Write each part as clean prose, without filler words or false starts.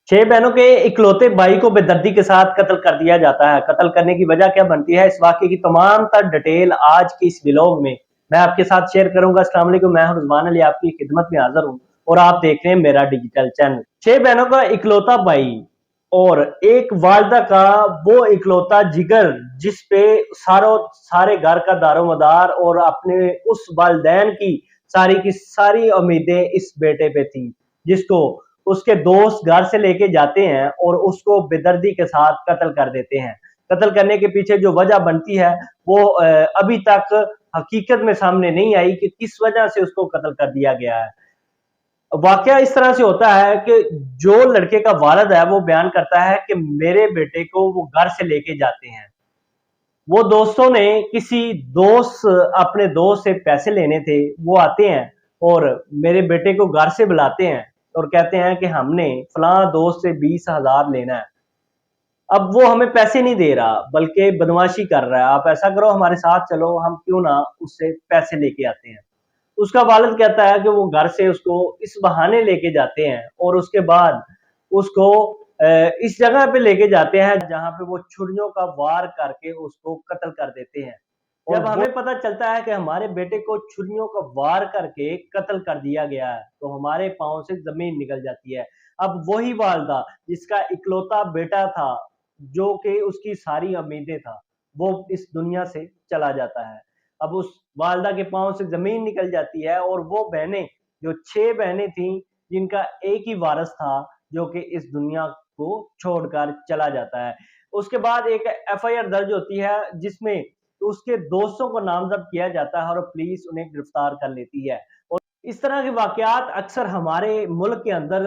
छह बहनों के इकलौते भाई को बेदर्दी के साथ कत्ल कर दिया जाता है। कत्ल करने की वजह क्या बनती है, इस वाकये की तमाम तर डिटेल आज की इस व्लॉग में मैं आपके साथ शेयर करूंगा। अस्सलाम वालेकुम, मैं हूं रिजवान अली, आपकी खिदमत में हाजिर हूं और आप देख रहे हैं मेरा डिजिटल चैनल। छह बहनों का इकलौता भाई और एक वालदा का वो इकलौता जिगर जिस पे सारे घर का दारोमदार और अपने उस वालदैन की सारी उम्मीदें इस बेटे पे थी, जिसको उसके दोस्त घर से लेके जाते हैं और उसको बेदर्दी के साथ कत्ल कर देते हैं। कत्ल करने के पीछे जो वजह बनती है वो अभी तक हकीकत में सामने नहीं आई कि किस वजह से उसको कत्ल कर दिया गया है। वाकया इस तरह से होता है कि जो लड़के का वालिद है वो बयान करता है कि मेरे बेटे को वो घर से लेके जाते हैं। वो दोस्तों ने अपने दोस्त से पैसे लेने थे, वो आते हैं और मेरे बेटे को घर से बुलाते हैं और कहते हैं कि हमने फलां दोस्त से 20,000 लेना है। अब वो हमें पैसे नहीं दे रहा बल्कि बदमाशी कर रहा है, आप ऐसा करो हमारे साथ चलो, हम क्यों ना उससे पैसे लेके आते हैं। उसका वालिद कहता है कि वो घर से उसको इस बहाने लेके जाते हैं और उसके बाद उसको इस जगह पे लेके जाते हैं जहां पे वो छुरियों का वार करके उसको कत्ल कर देते हैं। जब हमें पता चलता है कि हमारे बेटे को छुरियों का वार करके कत्ल कर दिया गया है तो हमारे पांव से जमीन निकल जाती है। अब वही वालदा जिसका इकलौता बेटा था, जो कि उसकी सारी उम्मीदें था, वो इस दुनिया से चला जाता है। अब उस वालदा के पांव से जमीन निकल जाती है और वो बहनें, जो 6 बहनें थीं, जिनका एक ही वारिस था जो कि इस दुनिया को छोड़कर चला जाता है। उसके बाद एक एफआईआर दर्ज होती है जिसमें उसके दोस्तों को नामजद किया जाता है और पुलिस उन्हें गिरफ्तार कर लेती है। और इस तरह के वाकयात अक्सर हमारे मुल्क के अंदर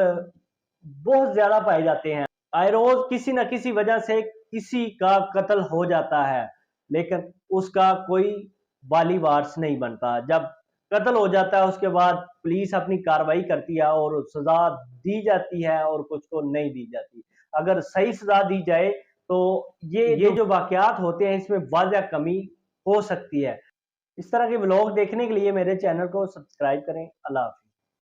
बहुत ज्यादा पाए जाते हैं। आए रोज किसी न किसी वजह से किसी का कत्ल हो जाता है, लेकिन उसका कोई वाली वारिस नहीं बनता। जब कत्ल हो जाता है उसके बाद पुलिस अपनी कार्रवाई करती है और सजा दी जाती है और कुछ को नहीं दी जाती। अगर सही सजा दी जाए तो ये जो वाकयात होते हैं इसमें वाज़ह कमी हो सकती है। इस तरह के व्लॉग देखने के लिए मेरे चैनल को सब्सक्राइब करें। अल्लाह हाफ़िज़।